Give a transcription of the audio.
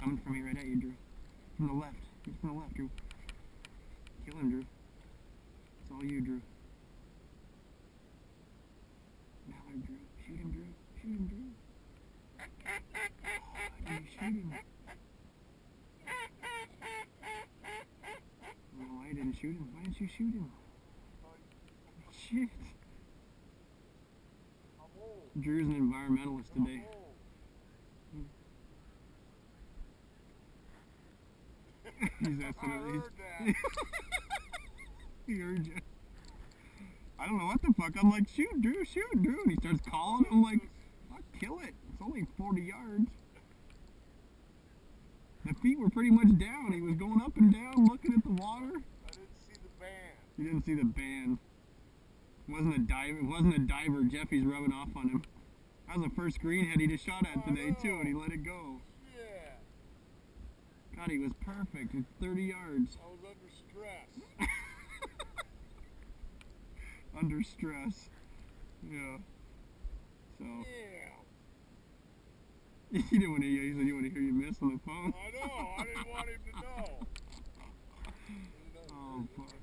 coming from me right at you, Drew. From the left. He's from the left, Drew. Kill him, Drew. It's all you, Drew. Mallard, Drew. Shoot him, Drew. Shoot him, Drew. Oh, you shoot him. Oh, I didn't shoot him. Why didn't you shoot him? Shit. Drew's an environmentalist today. He's asking. He heard you. I don't know what the fuck. I'm like, shoot, Drew, and he starts calling. I'm like, fuck, kill it. It's only 40 yards. The feet were pretty much down. He was going up and down, looking at the water. I didn't see the band. You didn't see the band. It wasn't a diver. It wasn't a diver. Jeffy's rubbing off on him. That was the first greenhead he just shot at today too, and he let it go. Yeah. God, he was perfect. It's 30 yards. I was under stress. Under stress. Yeah. So. Yeah. You didn't want to hear. You said you want to hear you miss on the phone. I know. I didn't want him to know. Oh fuck.